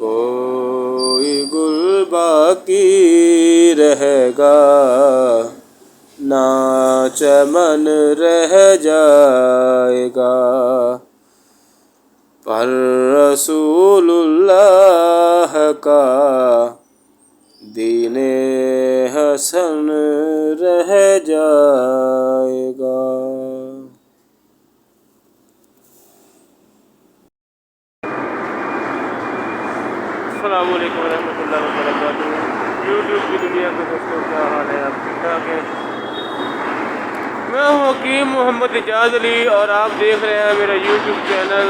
कोई गुल बाकी रहेगा, ना चमन रह जाएगा, पर रसूलुल्लाह का दीने हसन रह जाएगा। अस्सलामु अलैकुम रहमतुल्लाहि व बरकातुहू। यूट्यूब की दुनिया के दोस्तों, क्या हाल है? आप ठीक ठाक हैं? मैं हूँ हकीम मोहम्मद इजाज़ अली और आप देख रहे हैं मेरा यूट्यूब चैनल।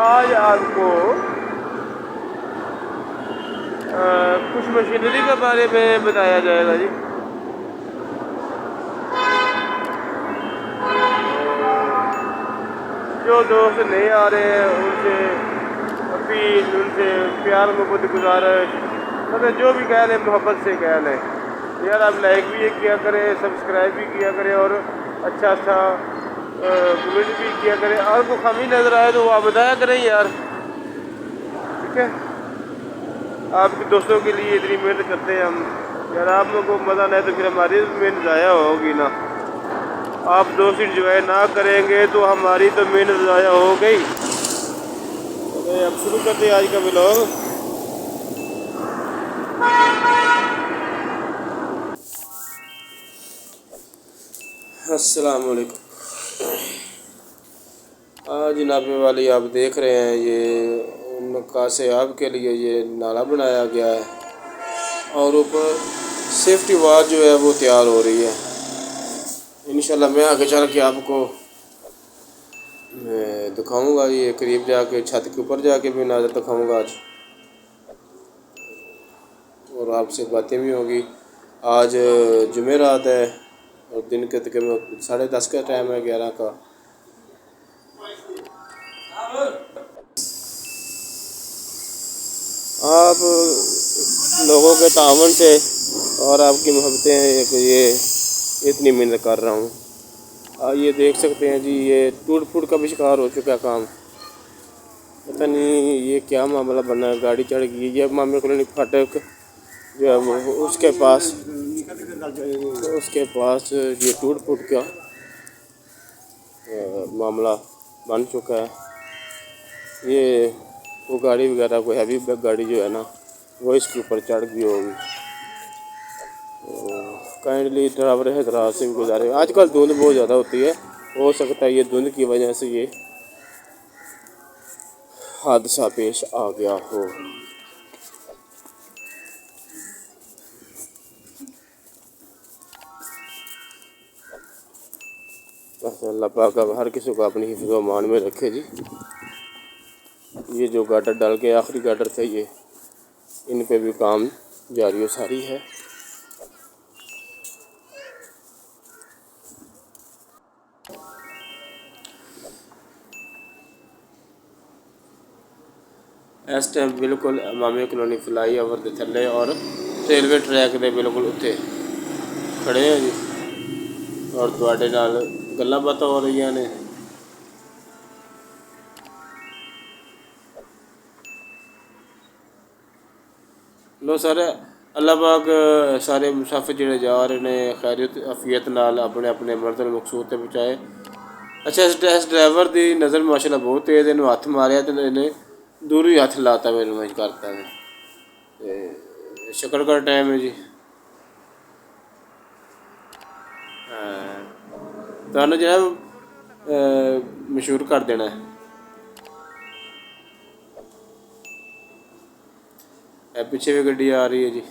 आज आपको कुछ मशीनरी के बारे में बताया जाएगा जी। जो दोस्त नहीं आ रहे हैं उनसे अपील, उनसे प्यार मोहब्बत गुजारिश, मतलब जो भी कह लें मोहब्बत से कह लें यार, आप लाइक भी किया करें, सब्सक्राइब भी किया करें और अच्छा कमेंट भी किया करें। और कोई कमी नज़र आए तो वो आप बताया करें यार, ठीक है? आपके दोस्तों के लिए इतनी मेहनत करते हैं हम यार, आप लोगों को मज़ा नहीं तो फिर हमारी मेहनत ज़ाया होगी ना। आप दोस्त इंजॉय ना करेंगे तो हमारी तो मेहनत ज़ाया हो गई। तो अब शुरू करते हैं आज का व्लॉग। अस्सलाम वालेकुम। आज जनाब वाली आप देख रहे हैं ये नक्काशे आपके लिए ये नाला बनाया गया है और ऊपर सेफ्टी वाल जो है वो तैयार हो रही है। इंशाल्लाह मैं आगे चल के आपको दिखाऊंगा, ये करीब जाके छत के ऊपर जाके भी नज़र दिखाऊंगा आज, और आपसे बातें भी होगी। आज जुमेरात है और दिन के तकरीबन 10:30 का टाइम है, 11 का। आप लोगों के तावन से और आपकी मोहब्बतें कि ये इतनी मेहनत कर रहा हूँ। ये देख सकते हैं जी, ये टूट फूट का भी शिकार हो चुका है काम। पता नहीं ये क्या मामला बना है, गाड़ी चढ़ गई। ये मामले कॉलोनी फाटक जो है वो उसके पास ये टूट फूट का मामला बन चुका है। ये वो गाड़ी वगैरह कोई हैवी गाड़ी जो है ना वो इसके ऊपर चढ़ गई होगी। काइंडली ड्राइवर हजरात से भी गुजारे, आजकल धुंध बहुत ज़्यादा होती है, हो सकता है ये धुंध की वजह से ये हादसा पेश आ गया हो। बस अल्लाह पाक अब हर किसी को अपनी हिफ्ज़ व अमान में रखे जी। ये जो गाटर डाल के आखिरी गाटर थे ये, इन पे भी काम जारी व सारी है। इस टाइम बिल्कुल इमाम कॉलोनी फ्लाई ओवर के थले और रेलवे ट्रैक के बिल्कुल उत्ते खड़े हैं जी, और तुहाडे नाल गल्लां बातां हो रही ने। लो सारे अल्लाह पाक सारे मुसाफिर जिहड़े जा रहे ने खैरियत अफियत नाल अपने अपने मंजिल मकसूद ते पहुँचाए। अच्छा, इस ड्राइवर की नज़र माशाल्लाह बहुत तेज़ है, इन्होंने हत्थ मारिया तो इन्हें दूर ही हत्थ लाता मेरे में करता है। शक्ल का टाइम है जी। तो जनाब मशहूर कर देना है। पीछे भी गड्डी आ रही है जी,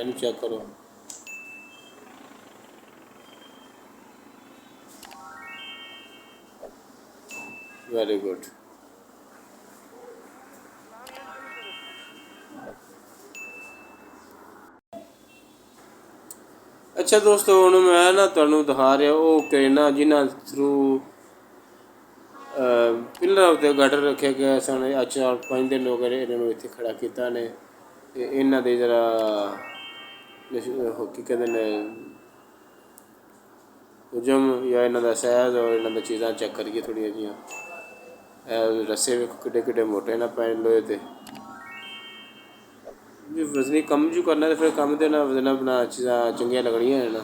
इन चेक करो। Very good. अच्छा दोस्तों, हुण मैं ना तुहानूं दिखा रहा वो क्रेनां जिन्हां थ्रू पिलर उत्ते गटर रखे गए सन। 4-5 दिन हो गए इन्होंने इत्थे खड़ा किया ने, ते इन्हां दे जरा की कहते ने हुजम या इन्हां दा सैज और इन्हां दी चीज़ां चेक करिए थोड़ियां जियां। रस्से वेखो किड्डे किड्डे मोटे ना पै लोहे ते वजनी कम जो करना तो फिर कम तो ना वजना बना चीज़ां चंगियां लगनियां है ना।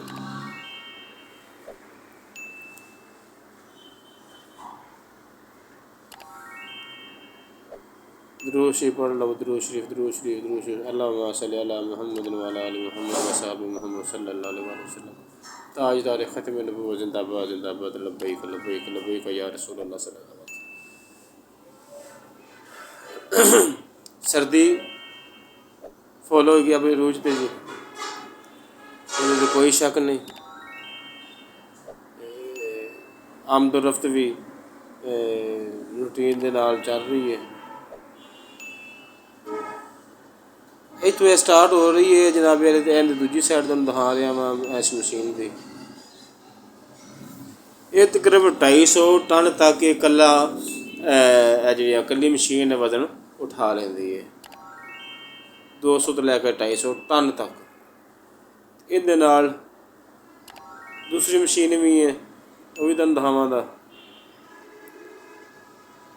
दुरूद शरीफ पढ़ लो, दुरूद शरीफ अल्लाहुम्मा सल्लि अला मुहम्मद व अला आलि मुहम्मद व असहाबि मुहम्मद सल्लल्लाहु अलैहि वसल्लम। ताजदार ख़त्म नबूवत जिंदाबाद जिंदाबाद, लब्बैक लब्बैक लब्बैक या रसूल अल्लाह सल्लल्लाहु अलैहि वसल्लम। सर्दी फॉलो होगी अपनी रूज पे जी, तो कोई शक नहीं। आमदोरफ्त भी रूटीन के नाल चल रही है। इतों स्टार्ट हो रही है जनाब, एंड दूजी साइड तुम दिखा रहा वहाँ इस मशीन की। ये तकरीबन 250 टन तक कला जी कली मशीन वजन उठा लेंदी है, 200 तो लैकर 250 टन तक। इहदे नाल दूसरी मशीन भी है, वो भी तुम दिखावांगा,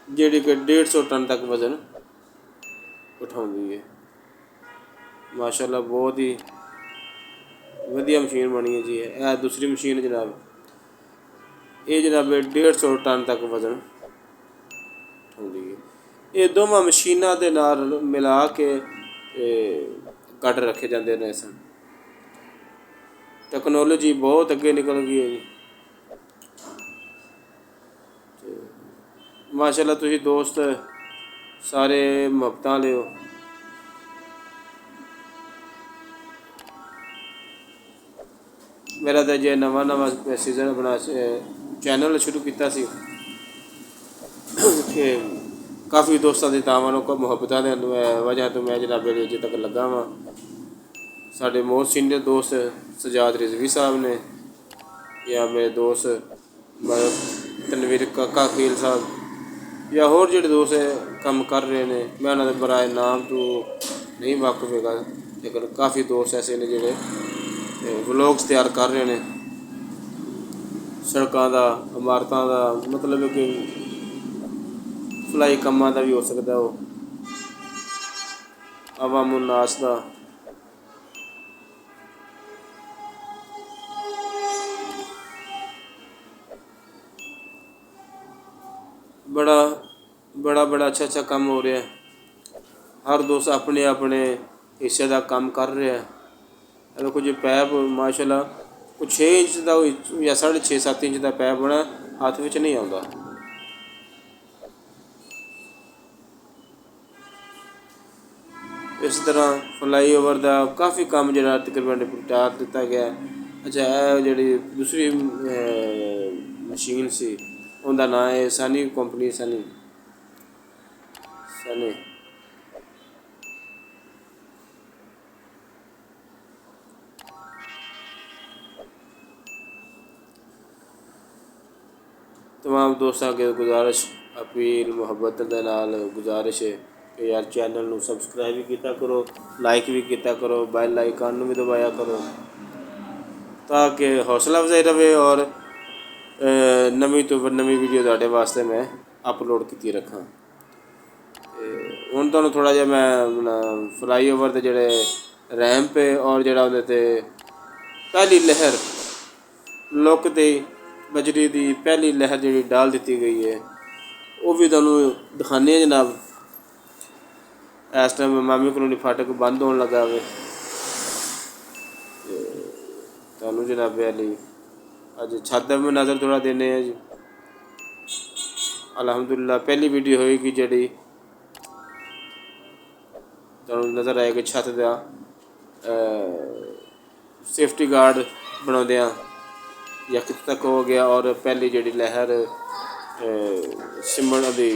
जिहड़ी कि 150 टन तक वजन उठाउंदी है। माशाअल्लाह बहुत ही वधिया मशीन बनी है जी। यह दूसरी मशीन जनाब, ये जनाब 150 टन तक वजन उठाउंदी है। ये दोवां मशीनां दे नाल मिला के कट रखे जाते हैं सन। टैक्नोलॉजी बहुत अगे निकल गई है जी। माशाअल्लाह तुसीं दोस्त सारे मुहब्बतां लिओ। मेरा तो जे नवा सीजन अपना चैनल शुरू किया सी कि काफ़ी दोस्तों की तावानों को मुहब्बतां दे वजह तो मैं जनाब अजे तक लगा वा। साढ़े मोस्ट सीनियर दोस्त सजाद रिजवी साहब ने, या मेरे दोस्त तनवीर काका खील साहब, या होर जोड़े दोस्त काम कर रहे हैं। मैं उन्होंने बराए नाम तो नहीं वाकफ है, लेकिन काफ़ी दोस्त ऐसे ने जोड़े व्लॉग्स तैयार कर रहे हैं सड़कों का, इमारतों का, मतलब कि फलाई कामां का भी हो सकता है, वो अवामुन नास का। बड़ा अच्छा काम हो रहा है। हर दोस्त अपने अपने हिस्से का काम कर रहा है। देखो जी पैप माशाल्लाह कुछ 6 इंच का या 6.5-7 इंच का पैप बना हाथ में नहीं आता। इस तरह फ्लाई ओवर का काफ़ी काम जो तकरीबन टार दिता गया। अच्छा यह जी दूसरी मशीन सी उनका नाम है सनी कंपनी सनी। तमाम दोस्तों के गुजारिश अपील मुहब्बत के नाल गुजारिश है कि यार चैनल नू सबसक्राइब भी किया करो, लाइक भी किया करो, बेल आइकन भी दबाया करो ताकि हौसला अफजाई रहे और नवी तो नवी वीडियो तुहाडे वास्ते मैं अपलोड की रखा। हुण तुहानूं थोड़ा जिहा मैं फ्लाई ओवर के जोड़े रैंप और जोड़ा उहदे पहली लहर लुक ते बजरी की पहली लहर जी डाल दी गई है, वो भी तुहानूं दिखाने जनाब। इस टाइम मामी कलोनी फाटक बंद होने लगा वे, तुहानूं जनाब अली अज छत भी नज़र थोड़ा देने जी। अलहमदुलिल्लाह पहली वीडियो होएगी जी तुहानूं नज़र आएगी छत का सेफ्टी गार्ड बनाउंदियां या कितने तक हो गया, और पहली जी लहर सिमण दी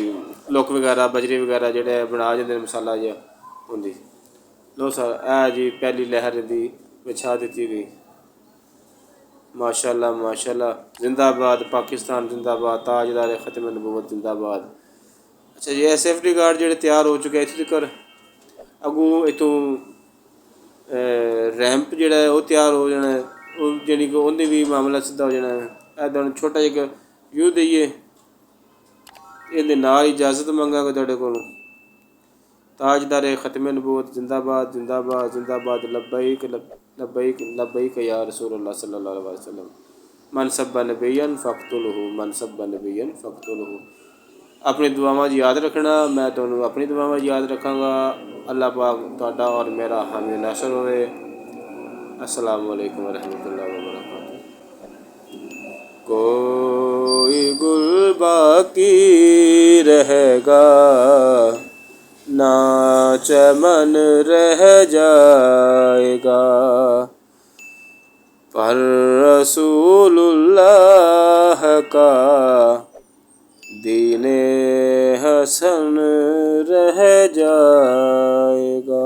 लुक वगैरह बजरी वगैरह जोड़े बना जाते मसाला जहा होंगी। लो सर है जी पहली लहर दी बिछा दी गई। माशाल्लाह माशाल्लाह जिंदाबाद पाकिस्तान जिंदाबाद, ताजदार ख़त्म नबूवत जिंदाबाद। अच्छा जी सेफ्टी गार्ड जोड़े तैयार हो चुके इतने तक अगू इतों रैंप जोड़ा है वो तैयार हो जाना है, जी कि उन्हें भी मामला सीधा हो जाना है। तुहानूं छोटा जिहा व्यू दईए ਇਹਦੇ ਨਾਲ इजाज़त ਮੰਗਾਂਗੇ ਤੁਹਾਡੇ ਕੋਲੋਂ। ताजदार ख़त्म नबूवत जिंदाबाद जिंदाबाद जिंदाबाद लब्बैक लब्बैक लब्बैक या रसूल अल्लाह सल्लल्लाहु अलैहि वसल्लम। मन सब्बा नबियन फ़क़्तुलहु मन सब्बा नबियन फ़क़्तुलहु। अपनी दुआवां याद रखना, मैं तुहानू अपनी दुआवां याद रखांगा। अल्लाह पाक तुहाडा और मेरा हामी नासर होवे। अस्सलामु अलैकुम वरहमतुल्लाहि वबरकातुहू। कोई गुल बाकी रहेगा ना चमन रह जाएगा, पर रसूलुल्लाह का दीने हसन रह जाएगा।